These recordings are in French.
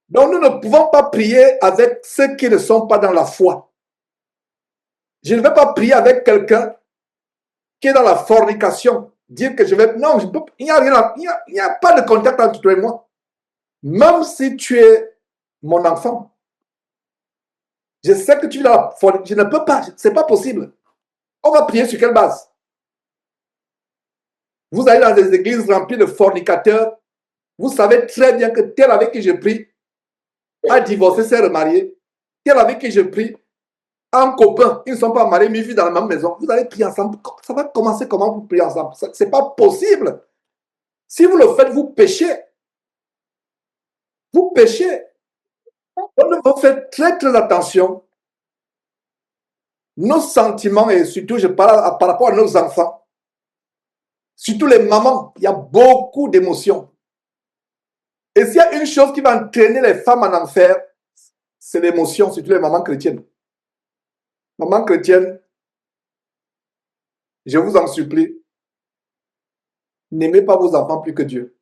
Donc, nous ne pouvons pas prier avec ceux qui ne sont pas dans la foi. Je ne vais pas prier avec quelqu'un qui est dans la fornication. Dire que je vais... Non, il n'y a rien, il n'y a pas de contact entre toi et moi. Même si tu es mon enfant, je sais que tu es dans la fornication. Je ne peux pas, c'est pas possible. On va prier sur quelle base? Vous allez dans des églises remplies de fornicateurs. Vous savez très bien que tel avec qui je prie a divorcé, s'est remarié. Tel avec qui je prie a un copain. Ils ne sont pas mariés, mais ils vivent dans la même maison. Vous allez prier ensemble. Ça va commencer comment vous priez ensemble? Ce n'est pas possible. Si vous le faites, vous péchez. Vous péchez. Donc, vous faites très, très attention. Nos sentiments, et surtout, je parle par rapport à nos enfants, surtout les mamans, il y a beaucoup d'émotions. Et s'il y a une chose qui va entraîner les femmes en enfer, c'est l'émotion, surtout les mamans chrétiennes. Maman chrétienne, je vous en supplie, n'aimez pas vos enfants plus que Dieu.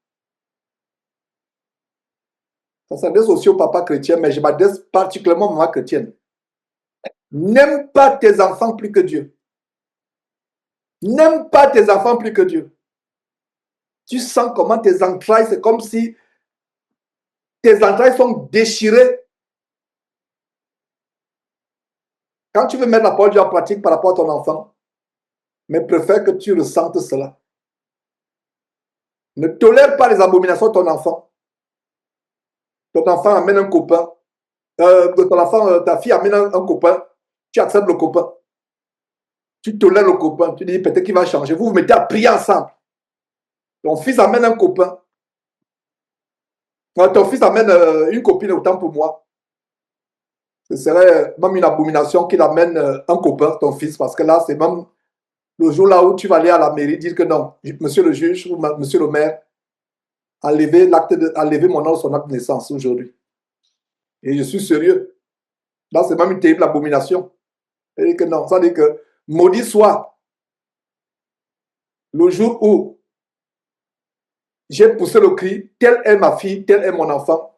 Ça s'adresse aussi au papa chrétien, mais je m'adresse particulièrement à maman chrétienne. N'aime pas tes enfants plus que Dieu. N'aime pas tes enfants plus que Dieu. Tu sens comment tes entrailles, c'est comme si tes entrailles sont déchirées. Quand tu veux mettre la parole de Dieu en pratique par rapport à ton enfant, mais préfère que tu ressentes cela. Ne tolère pas les abominations de ton enfant. Ton enfant amène un copain. Ton enfant, ta fille amène un copain. Tu acceptes le copain. Tu tolères le copain. Tu dis peut-être qu'il va changer. Vous vous mettez à prier ensemble. Ton fils amène un copain. Ton fils amène une copine, autant pour moi. Ce serait même une abomination qu'il amène un copain, ton fils, parce que là, c'est même le jour là où tu vas aller à la mairie dire que non, monsieur le juge ou monsieur le maire, enlevez mon nom sur son acte de naissance aujourd'hui. Et je suis sérieux. Là, c'est même une terrible abomination. Et que non, ça dit que maudit soit le jour où j'ai poussé le cri, telle est ma fille, tel est mon enfant,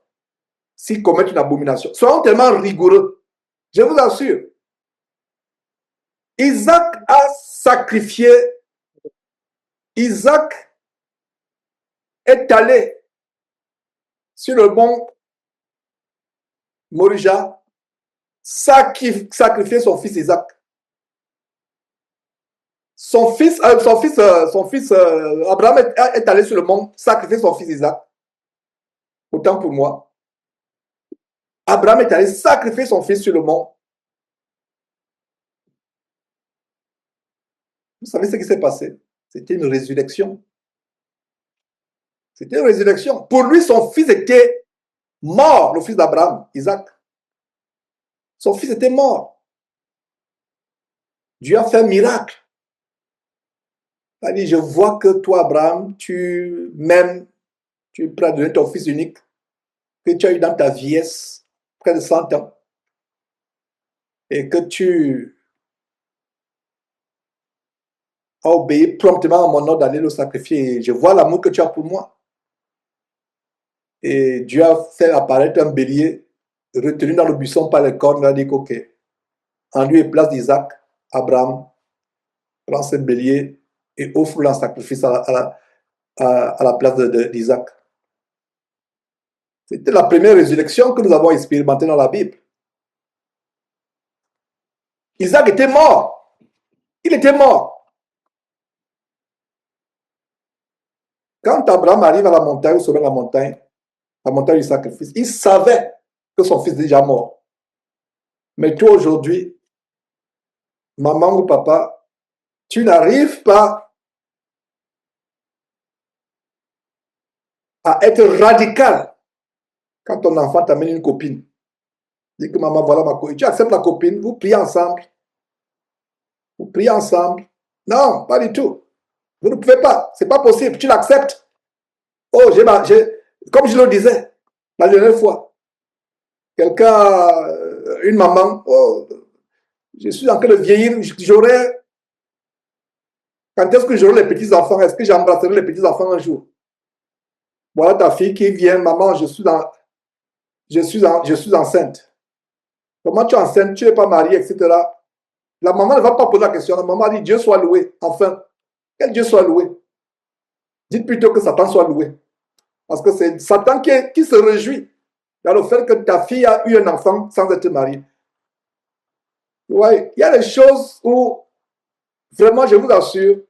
s'ils commettent une abomination. Soyons tellement rigoureux. Je vous assure. Isaac a sacrifié. Isaac est allé sur le mont Morija sacrifier son fils Isaac. Son fils Abraham est allé sur le mont sacrifier son fils Isaac. Autant pour moi. Abraham est allé sacrifier son fils sur le mont. Vous savez ce qui s'est passé? C'était une résurrection. C'était une résurrection. Pour lui, son fils était mort, le fils d'Abraham, Isaac. Son fils était mort. Dieu a fait un miracle. Il a dit, je vois que toi, Abraham, tu m'aimes, tu es prêt à donner ton fils unique, que tu as eu dans ta vieillesse, près de 100 ans, et que tu as obéi promptement à mon ordre d'aller le sacrifier. Je vois l'amour que tu as pour moi. Et Dieu a fait apparaître un bélier retenu dans le buisson par les cornes. Il a dit ok, en lieu et place d'Isaac, Abraham prend ce bélier et offre un sacrifice à la place d'Isaac. C'était la première résurrection que nous avons expérimentée dans la Bible. Isaac était mort. Il était mort. Quand Abraham arrive à la montagne, au sommet de la montagne du sacrifice, il savait que son fils est déjà mort. Mais toi aujourd'hui, maman ou papa, tu n'arrives pas à être radical quand ton enfant t'amène une copine. Dis que maman, voilà ma copine. Tu acceptes la copine, vous priez ensemble. Vous priez ensemble. Non, pas du tout. Vous ne pouvez pas. C'est pas possible. Tu l'acceptes. Oh, comme je le disais la dernière fois, quelqu'un, une maman, oh, je suis en train de vieillir, quand est-ce que j'aurai les petits-enfants? Est-ce que j'embrasserai les petits-enfants un jour? Voilà ta fille qui vient, maman, je suis dans je suis enceinte. Comment tu es enceinte, tu n'es pas mariée, etc. La maman ne va pas poser la question. La maman dit Dieu soit loué. Enfin, que Dieu soit loué. Dites plutôt que Satan soit loué. Parce que c'est Satan qui se réjouit dans le fait que ta fille a eu un enfant sans être mariée. Ouais, il y a des choses où, vraiment, je vous assure,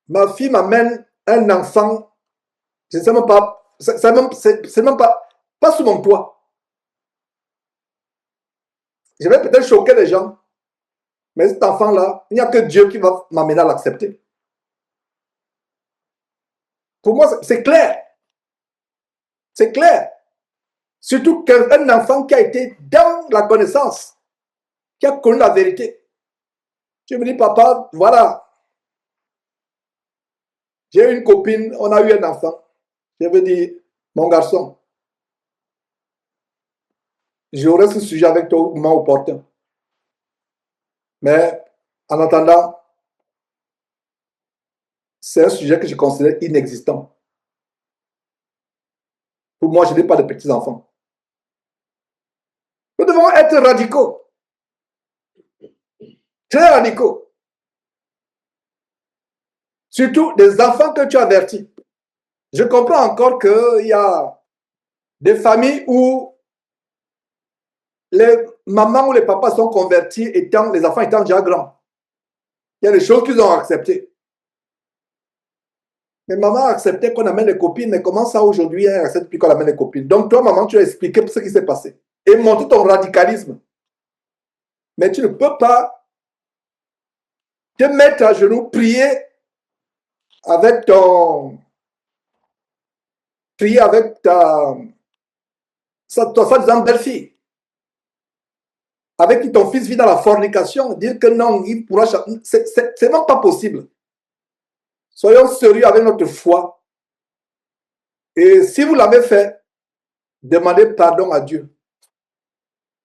ma fille m'amène un enfant, je ne sais même pas, c'est même pas sous mon toit. Je vais peut-être choquer les gens, mais cet enfant-là, il n'y a que Dieu qui va m'amener à l'accepter. Pour moi, c'est clair. C'est clair. Surtout qu'un enfant qui a été dans la connaissance, qui a connu la vérité. Tu me dis, papa, voilà, j'ai une copine, on a eu un enfant. Je veux dire, mon garçon, j'aurai ce sujet avec toi au moment opportun. Mais en attendant, c'est un sujet que je considère inexistant. Pour moi, je n'ai pas de petits-enfants. Nous devons être radicaux, très radicaux. Surtout des enfants que tu avertis. Je comprends encore qu'il y a des familles où les mamans ou les papas sont convertis étant, les enfants étant déjà grands. Il y a des choses qu'ils ont acceptées. Mais maman a accepté qu'on amène les copines, mais comment ça aujourd'hui, elle accepte plus qu'on amène les copines? Donc toi, maman, tu as expliqué ce qui s'est passé et montré ton radicalisme. Mais tu ne peux pas te mettre à genoux, prier avec ta soi-disant belle-fille, avec qui ton fils vit dans la fornication, dire que non, il pourra. C'est même pas possible. Soyons sérieux avec notre foi. Et si vous l'avez fait, demandez pardon à Dieu.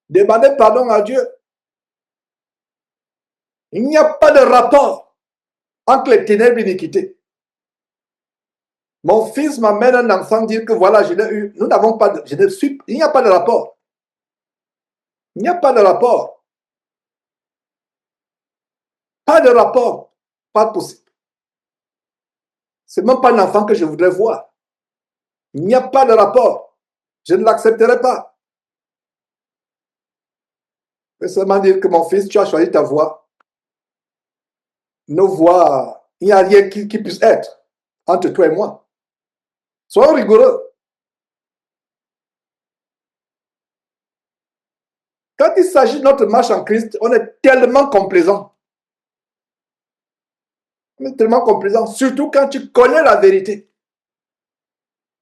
Demandez pardon à Dieu. Il n'y a pas de rapport entre les ténèbres et l'iniquité. Mon fils m'amène un enfant dire que voilà, je l'ai eu. Nous n'avons pas de. Il n'y a pas de rapport. Il n'y a pas de rapport. Pas de rapport. Pas possible. C'est même pas un enfant que je voudrais voir. Il n'y a pas de rapport. Je ne l'accepterai pas. Je vais seulement dire que mon fils, tu as choisi ta voie. Nos voies, il n'y a rien qui puisse être entre toi et moi. Soyons rigoureux. Quand il s'agit de notre marche en Christ, on est tellement complaisant. On est tellement complaisant, surtout quand tu connais la vérité.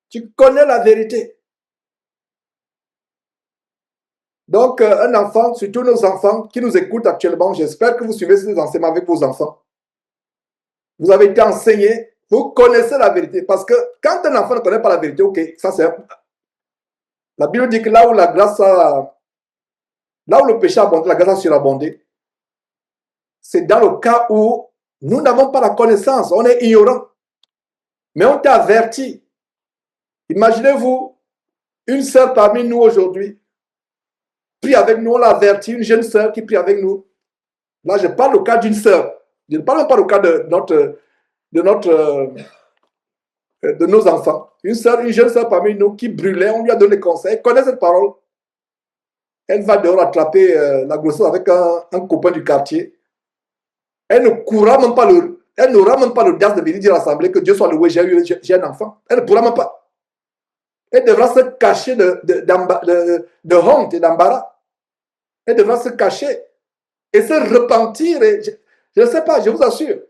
Tu connais la vérité. Donc, un enfant, surtout nos enfants qui nous écoutent actuellement, j'espère que vous suivez ces enseignements avec vos enfants. Vous avez été enseigné, vous connaissez la vérité. Parce que quand un enfant ne connaît pas la vérité, ok, ça c'est. La Bible dit que là où la grâce a. Là où le péché a abondé, la grâce a surabondé. C'est dans le cas où nous n'avons pas la connaissance, on est ignorant. Mais on t'a averti. Imaginez-vous, une sœur parmi nous aujourd'hui, prie avec nous, on l'a averti, une jeune sœur qui prie avec nous. Là, je parle au cas d'une sœur. Je ne parle même pas au cas de nos enfants. Une jeune sœur parmi nous qui brûlait, on lui a donné conseil, elle connaît cette parole. Elle va dehors attraper la grossesse avec un copain du quartier. Elle ne courra même pas elle n'aura même pas l'audace de venir dire à l'assemblée que Dieu soit loué, j'ai un enfant. Elle ne pourra même pas. Elle devra se cacher de honte et d'embarras. Elle devra se cacher et se repentir. Et je ne sais pas, je vous assure.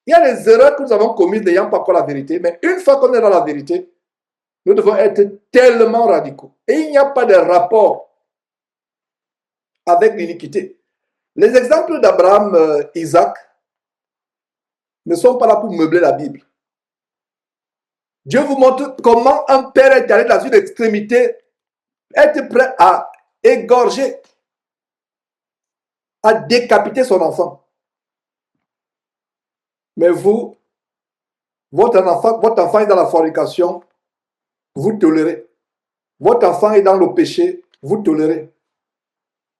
Il y a des erreurs que nous avons commises n'ayant pas encore la vérité, mais une fois qu'on est dans la vérité, nous devons être tellement radicaux. Et il n'y a pas de rapport avec l'iniquité. Les exemples d'Abraham, Isaac, ne sont pas là pour meubler la Bible. Dieu vous montre comment un père est allé dans une extrémité, être prêt à égorger, à décapiter son enfant. Mais vous, votre enfant est dans la fornication, vous tolérez. Votre enfant est dans le péché, vous tolérez.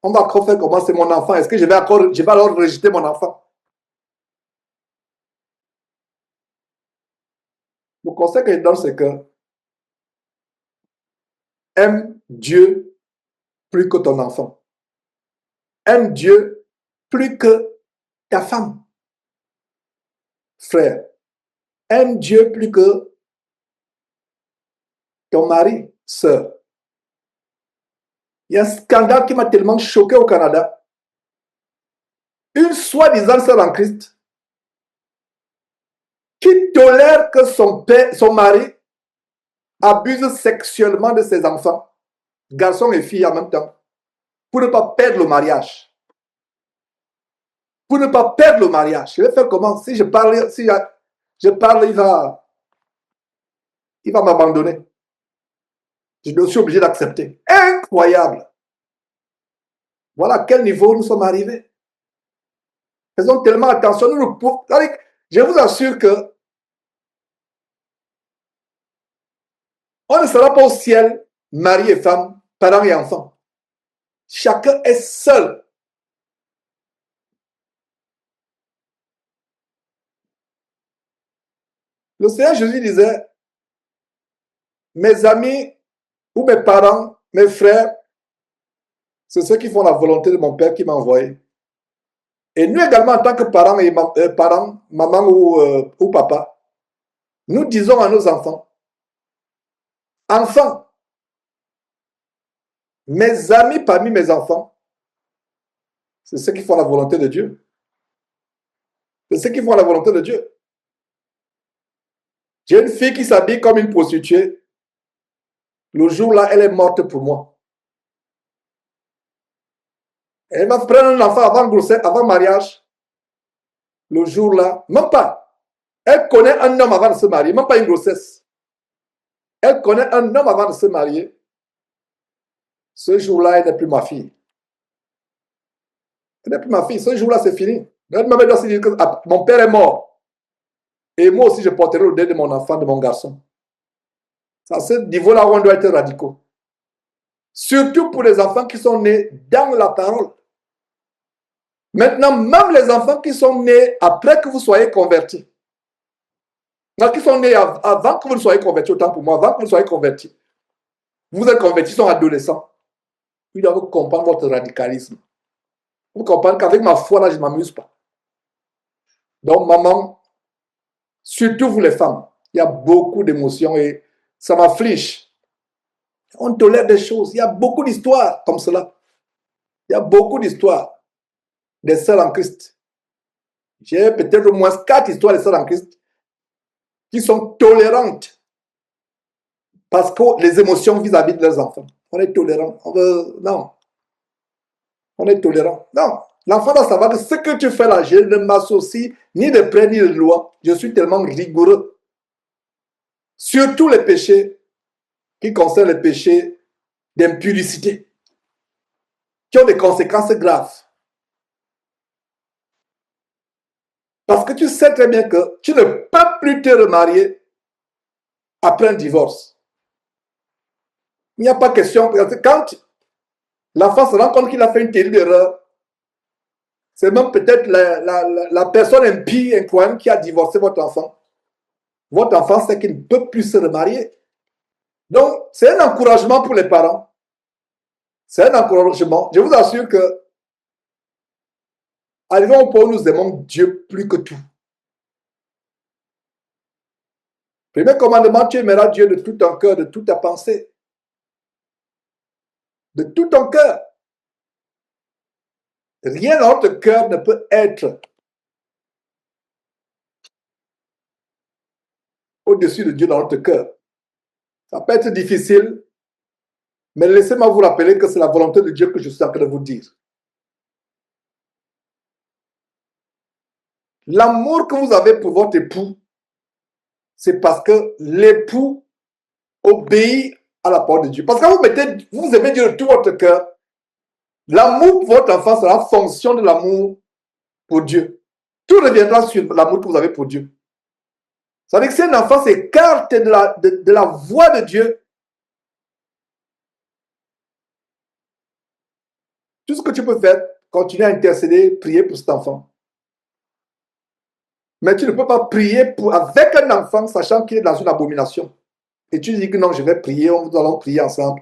On va encore faire comment? C'est mon enfant. Est-ce que je vais alors rejeter mon enfant? Le conseil que je donne, c'est que aime Dieu plus que ton enfant. Aime Dieu plus que ta femme. Frère, aime Dieu plus que ton mari, sœur. Il y a un scandale qui m'a tellement choqué au Canada. Une soi-disant sœur en Christ qui tolère que son mari abuse sexuellement de ses enfants, garçons et filles en même temps, pour ne pas perdre le mariage. Pour ne pas perdre le mariage. Je vais faire comment? Si je parle, il va m'abandonner. Je suis obligé d'accepter. Incroyable. Voilà à quel niveau nous sommes arrivés. Faisons tellement attention. Je vous assure que on ne sera pas au ciel, mari et femme, parents et enfants. Chacun est seul. Le Seigneur Jésus disait, mes amis ou mes parents, mes frères, c'est ceux qui font la volonté de mon Père qui m'a envoyé. Et nous également, en tant que parents, maman ou papa, nous disons à nos enfants, enfants, mes amis parmi mes enfants, c'est ceux qui font la volonté de Dieu. C'est ceux qui font la volonté de Dieu. J'ai une fille qui s'habille comme une prostituée. Le jour-là, elle est morte pour moi. Elle va prendre un enfant avant grossesse, avant mariage. Le jour-là, même pas. Elle connaît un homme avant de se marier, même pas une grossesse. Elle connaît un homme avant de se marier. Ce jour-là, elle n'est plus ma fille. Elle n'est plus ma fille. Ce jour-là, c'est fini. Elle doit se dire que mon père est mort. Et moi aussi, je porterai le deuil de mon enfant, de mon garçon. À ce niveau-là, on doit être radicaux. Surtout pour les enfants qui sont nés dans la parole. Maintenant, même les enfants qui sont nés après que vous soyez convertis, qui sont nés avant que vous ne soyez convertis, autant pour moi, avant que vous ne soyez convertis, vous êtes convertis, ils sont adolescents. Ils doivent comprendre votre radicalisme. Vous comprenez qu'avec ma foi, là, je ne m'amuse pas. Donc, maman, surtout vous les femmes, il y a beaucoup d'émotions et ça m'afflige. On tolère des choses. Il y a beaucoup d'histoires comme cela. Il y a beaucoup d'histoires des sœurs en Christ. J'ai peut-être au moins 4 histoires des sœurs en Christ qui sont tolérantes parce que les émotions vis-à-vis de leurs enfants. On est tolérant. Non. On est tolérant. Non. L'enfant doit savoir que ce que tu fais là, je ne m'associe ni de près ni de loin. Je suis tellement rigoureux. Surtout les péchés qui concernent les péchés d'impudicité, qui ont des conséquences graves. Parce que tu sais très bien que tu ne peux plus te remarier après un divorce. Il n'y a pas question. Quand l'enfant se rend compte qu'il a fait une terrible erreur, c'est même peut-être la personne impie, incroyable qui a divorcé votre enfant. Votre enfant sait qu'il ne peut plus se remarier. Donc, c'est un encouragement pour les parents. C'est un encouragement. Je vous assure que arrivons au point où nous aimons Dieu plus que tout. Premier commandement, tu aimeras Dieu de tout ton cœur, de toute ta pensée. De tout ton cœur. Rien dans notre cœur ne peut être au-dessus de Dieu dans notre cœur. Ça peut être difficile, mais laissez-moi vous rappeler que c'est la volonté de Dieu que je suis en train de vous dire. L'amour que vous avez pour votre époux, c'est parce que l'époux obéit à la parole de Dieu. Parce que vous aimez Dieu de tout votre cœur, l'amour pour votre enfant sera fonction de l'amour pour Dieu. Tout reviendra sur l'amour que vous avez pour Dieu. Ça veut dire que si un enfant s'écarte de la voie de Dieu, Tout ce que tu peux faire, continuer à intercéder, prier pour cet enfant. Mais tu ne peux pas prier avec un enfant, sachant qu'il est dans une abomination. Et tu dis que non, je vais prier, nous allons prier ensemble.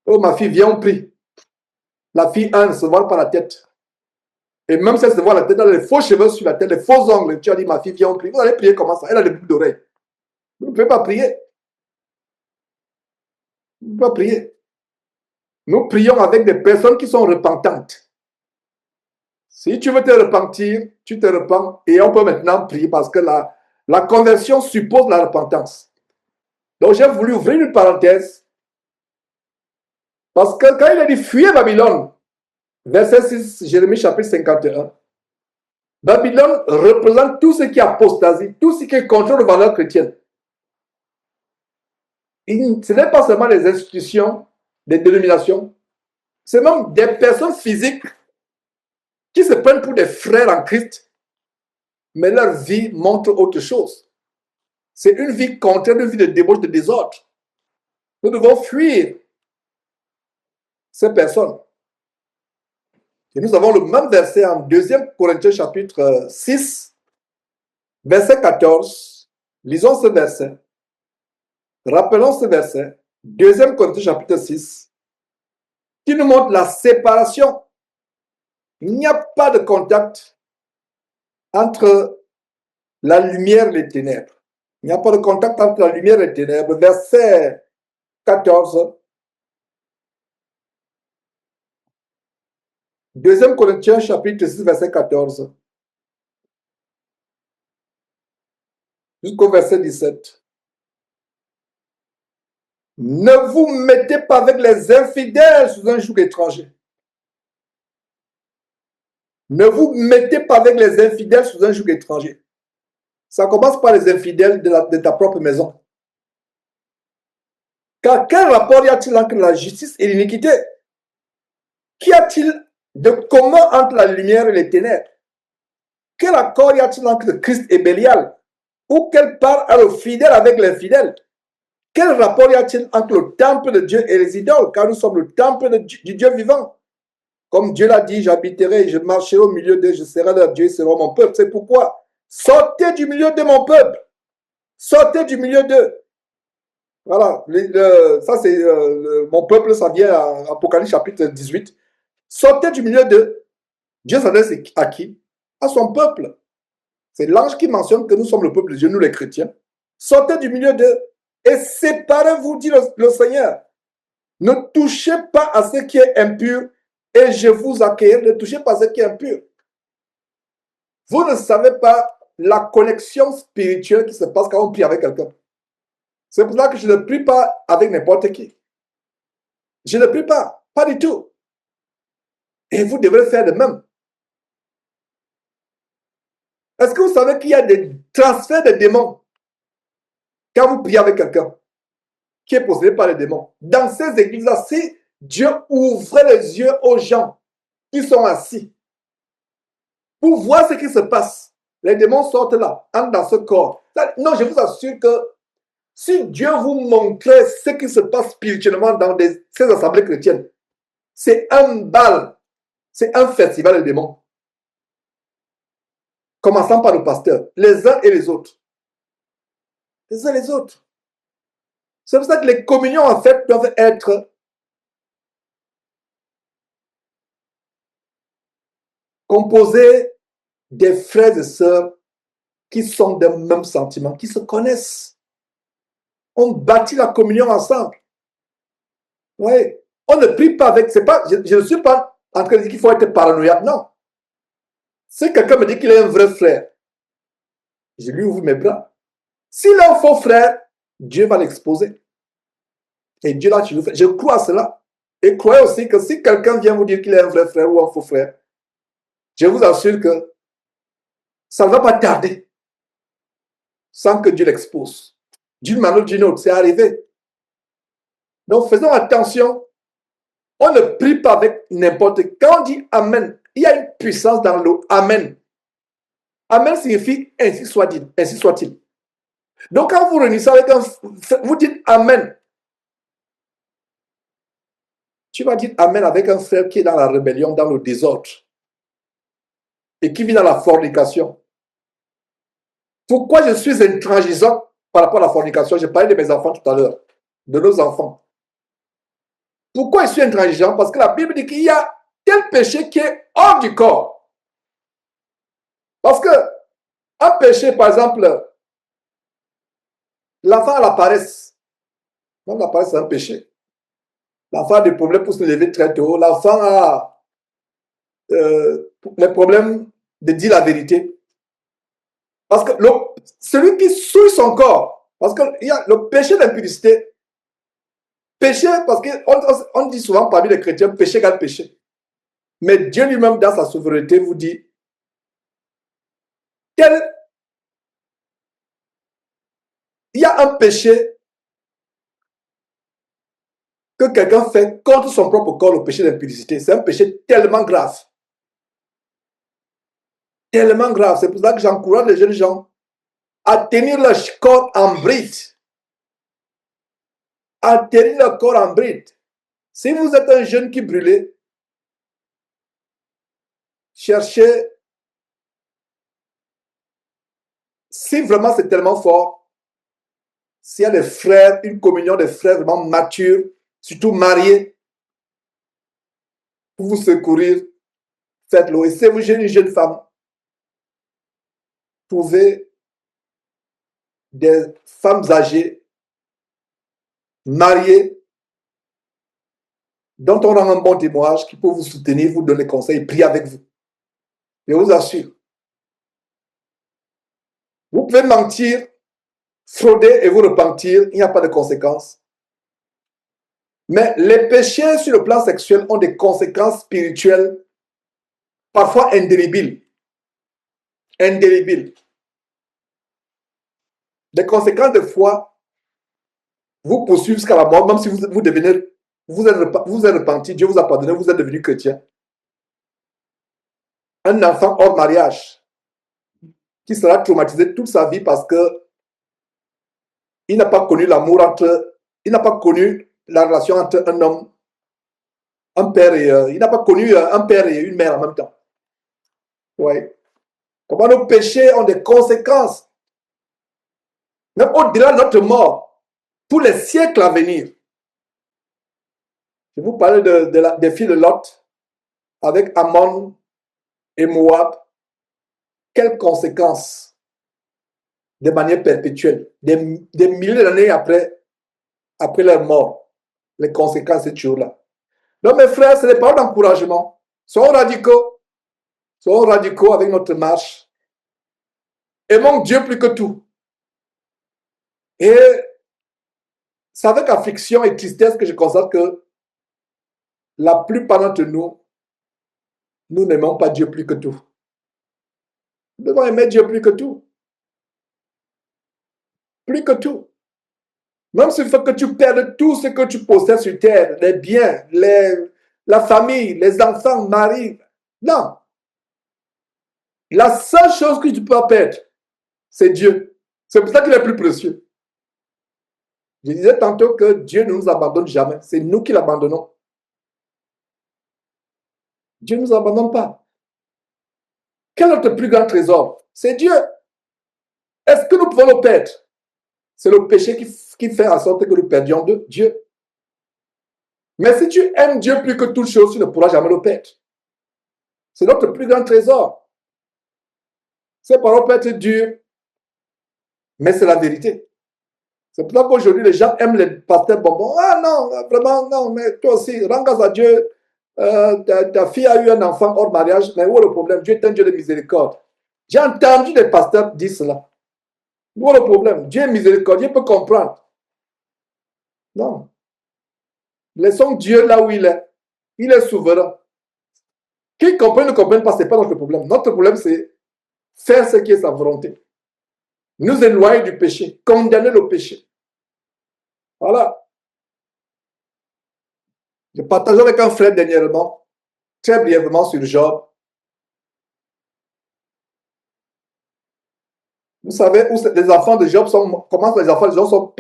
Oh, ma fille, viens, on prie. La fille, ne se voile pas la tête. Et même si elle se voile la tête, elle a les faux cheveux sur la tête, les faux ongles. Tu as dit, ma fille, viens, on prie. Vous allez prier comment ça? Elle a des boucles d'oreilles. Vous ne pouvez pas prier. Vous ne pouvez pas prier. Nous prions avec des personnes qui sont repentantes. Si tu veux te repentir, tu te repens et on peut maintenant prier parce que la conversion suppose la repentance. Donc j'ai voulu ouvrir une parenthèse parce que quand il a dit fuyez Babylone, verset 6, Jérémie chapitre 51, Babylone représente tout ce qui est apostasie, tout ce qui est contre les valeurs chrétiennes. Ce n'est pas seulement les institutions, des dénominations, c'est même des personnes physiques qui se prennent pour des frères en Christ, mais leur vie montre autre chose. C'est une vie contraire, une vie de débauche, de désordre. Nous devons fuir ces personnes. Et nous avons le même verset en 2 Corinthiens chapitre 6, verset 14. Lisons ce verset. Rappelons ce verset. 2 Corinthiens chapitre 6, qui nous montre la séparation. Il n'y a pas de contact entre la lumière et les ténèbres. Il n'y a pas de contact entre la lumière et les ténèbres. Verset 14. 2 Corinthiens chapitre 6, verset 14. Jusqu'au verset 17. Ne vous mettez pas avec les infidèles sous un joug étranger. Ne vous mettez pas avec les infidèles sous un joug étranger. Ça commence par les infidèles de ta propre maison. Car quel rapport y a-t-il entre la justice et l'iniquité? Qu'y a-t-il de commun entre la lumière et les ténèbres? Quel accord y a-t-il entre Christ et Bélial? Ou quelle part a le fidèle avec l'infidèle? Quel rapport y a-t-il entre le temple de Dieu et les idoles? Car nous sommes le temple du Dieu vivant. Comme Dieu l'a dit, j'habiterai et je marcherai au milieu d'eux, je serai leur Dieu, ils seront mon peuple. C'est pourquoi, sortez du milieu de mon peuple. Sortez du milieu d'eux. Voilà, ça c'est mon peuple, ça vient à Apocalypse chapitre 18. Sortez du milieu d'eux. Dieu s'adresse à qui? À son peuple. C'est l'ange qui mentionne que nous sommes le peuple de Dieu, nous les chrétiens. Sortez du milieu d'eux et séparez-vous, dit le Seigneur. Ne touchez pas à ce qui est impur et je vous accueille. Ne touchez pas à ce qui est impur. Vous ne savez pas la connexion spirituelle qui se passe quand on prie avec quelqu'un. C'est pour ça que je ne prie pas avec n'importe qui. Je ne prie pas, pas du tout. Et vous devrez faire de même. Est-ce que vous savez qu'il y a des transferts de démons quand vous priez avec quelqu'un qui est possédé par les démons? Dans ces églises-là, si Dieu ouvrait les yeux aux gens qui sont assis pour voir ce qui se passe, les démons sortent là, entrent dans ce corps. Non, je vous assure que si Dieu vous montrait ce qui se passe spirituellement dans ces assemblées chrétiennes, c'est un bal, c'est un festival de démons. Commençant par le pasteur, les uns et les autres. Les uns et les autres. C'est pour ça que les communions, en fait, doivent être composées des frères et sœurs qui sont des mêmes sentiments, qui se connaissent. On bâtit la communion ensemble. Oui. On ne prie pas avec. Je ne suis pas en train de dire qu'il faut être paranoïaque. Non. Si quelqu'un me dit qu'il est un vrai frère, je lui ouvre mes bras. S'il est un faux frère, Dieu va l'exposer. Et Dieu là, je crois à cela. Et croyez aussi que si quelqu'un vient vous dire qu'il est un vrai frère ou un faux frère, je vous assure que ça ne va pas tarder sans que Dieu l'expose. D'une manière ou d'une autre, c'est arrivé. Donc faisons attention. On ne prie pas avec n'importe qui. Quand on dit Amen, il y a une puissance dans le Amen. Amen signifie ainsi soit-il. Ainsi soit-il. Donc quand vous réunissez avec vous dites Amen. Tu vas dire Amen avec un frère qui est dans la rébellion, dans le désordre, et qui vit dans la fornication. Pourquoi je suis intransigeant par rapport à la fornication? J'ai parlé de mes enfants tout à l'heure, de nos enfants. Pourquoi je suis intransigeant? Parce que la Bible dit qu'il y a tel péché qui est hors du corps. Parce que un péché, par exemple, l'enfant a la paresse. Même la paresse, c'est un péché. L'enfant a des problèmes pour se lever très tôt. L'enfant a les problèmes de dire la vérité. Parce que celui qui souille son corps, parce qu'il y a le péché d'impudicité. Péché, parce qu'on dit souvent parmi les chrétiens, péché égale péché. Mais Dieu lui-même, dans sa souveraineté, vous dit, il y a un péché que quelqu'un fait contre son propre corps, le péché d'impudicité. C'est un péché tellement grave. Tellement grave. C'est pour ça que j'encourage les jeunes gens à tenir leur corps en bride. À tenir leur corps en bride. Si vous êtes un jeune qui brûlait, cherchez, si vraiment c'est tellement fort, s'il y a des frères, une communion des frères vraiment matures, surtout mariés, pour vous secourir, faites-le. Et si vous êtes une jeune femme, trouvez des femmes âgées, mariées, dont on rend un bon témoignage, qui peut vous soutenir, vous donner conseils, prier avec vous. Je vous assure. Vous pouvez mentir, frauder et vous repentir, il n'y a pas de conséquences. Mais les péchés sur le plan sexuel ont des conséquences spirituelles, parfois indélébiles. Indélébiles. Des conséquences de foi vous poursuivent jusqu'à la mort, même si vous devenez, vous êtes repenti, Dieu vous a pardonné, vous êtes devenu chrétien. Un enfant hors mariage qui sera traumatisé toute sa vie parce que il n'a pas connu l'amour il n'a pas connu la relation entre un homme, un père et il n'a pas connu un père et une mère en même temps. Oui. Comment nos péchés ont des conséquences, même au-delà de notre mort, pour les siècles à venir. Je vous parlais des filles de Lot avec Ammon et Moab. Quelles conséquences de manière perpétuelle, des milliers d'années après leur mort, les conséquences de ce jour-là. Donc mes frères, ce n'est pas d'encouragement. Soyons radicaux avec notre marche. Aimons Dieu plus que tout. Et c'est avec affliction et tristesse que je constate que la plupart d'entre nous, nous n'aimons pas Dieu plus que tout. Nous devons aimer Dieu plus que tout. Plus que tout. Même s'il faut que tu perdes tout ce que tu possèdes sur terre, les biens, la famille, les enfants, mari. Non. La seule chose que tu peux perdre, c'est Dieu. C'est pour ça qu'il est plus précieux. Je disais tantôt que Dieu ne nous abandonne jamais. C'est nous qui l'abandonnons. Dieu ne nous abandonne pas. Quel est notre plus grand trésor? C'est Dieu. Est-ce que nous pouvons le perdre? C'est le péché qui fait en sorte que nous perdions de Dieu. Mais si tu aimes Dieu plus que toute chose, tu ne pourras jamais le perdre. C'est notre plus grand trésor. Ces paroles peuvent être dures, mais c'est la vérité. C'est pour ça qu'aujourd'hui, les gens aiment les pasteurs bonbons. Ah non, vraiment, non, mais toi aussi, rends grâce à Dieu. Ta fille a eu un enfant hors mariage, mais où est le problème? Dieu est un Dieu de miséricorde. J'ai entendu des pasteurs dire cela. Où est le problème? Dieu est miséricordieux, il peut comprendre. Non. Laissons Dieu là où il est. Il est souverain. Qu'il comprenne ou ne comprenne pas, ce n'est pas notre problème. Notre problème, c'est faire ce qui est sa volonté. Nous éloigner du péché, condamner le péché. Voilà. Je partageais avec un frère dernièrement, très brièvement sur Job. Vous savez où les enfants de Job sont morts? Comment les enfants de Job sont,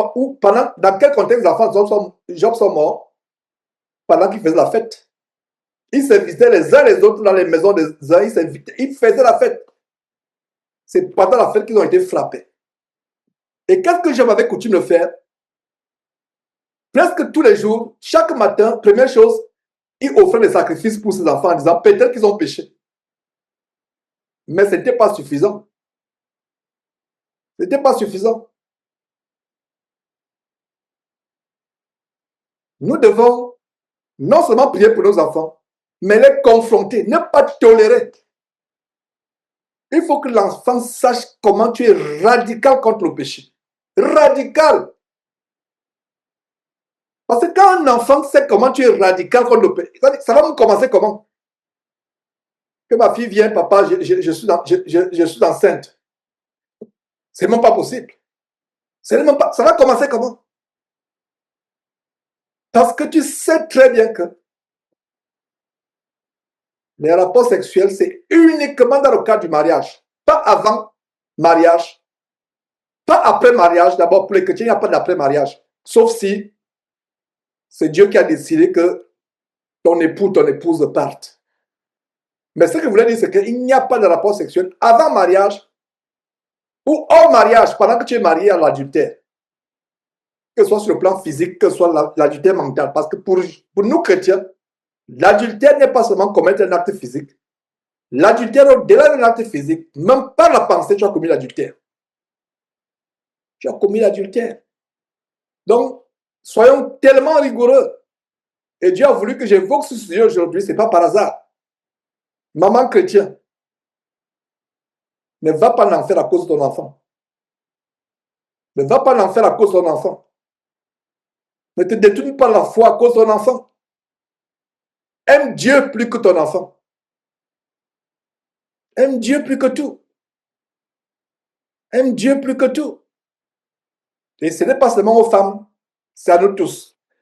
dans quel contexte les enfants de Job sont morts? pendant qu'ils faisaient la fête. Ils s'invitaient les uns les autres dans les maisons des uns, ils faisaient la fête. C'est pendant la fête qu'ils ont été frappés. Et qu'est-ce que j'avais coutume de faire? Presque tous les jours, chaque matin, première chose, ils offraient des sacrifices pour ses enfants en disant peut-être qu'ils ont péché. Mais ce n'était pas suffisant. Ce n'était pas suffisant. Nous devons non seulement prier pour nos enfants, mais les confronter, ne pas tolérer. Il faut que l'enfant sache comment tu es radical contre le péché. Radical. Parce que quand un enfant sait comment tu es radical contre le péché, ça va me commencer comment? Que ma fille vienne, papa, je suis enceinte. C'est même pas possible. Même pas, ça va commencer comment? Parce que tu sais très bien que les rapports sexuels, c'est uniquement dans le cadre du mariage. Pas avant mariage. Pas après mariage. D'abord, pour les chrétiens, il n'y a pas d'après-mariage. Sauf si c'est Dieu qui a décidé que ton époux, ton épouse partent. Mais ce que je voulais dire, c'est qu'il n'y a pas de rapport sexuel avant mariage ou hors mariage, pendant que tu es marié à l'adultère. Que ce soit sur le plan physique, que ce soit l'adultère mental. Parce que pour nous chrétiens, l'adultère n'est pas seulement commettre un acte physique. L'adultère, au-delà de l'acte physique, même par la pensée, tu as commis l'adultère. Tu as commis l'adultère. Donc, soyons tellement rigoureux. Et Dieu a voulu que j'évoque ce sujet aujourd'hui, ce n'est pas par hasard. Maman chrétien, ne va pas en enfer à cause de ton enfant. Ne va pas en enfer à cause de ton enfant. Ne te détourne pas la foi à cause de ton enfant. Aime Dieu plus que ton enfant. Aime Dieu plus que tout. Aime Dieu plus que tout. Et ce n'est pas seulement aux femmes, c'est à nous tous.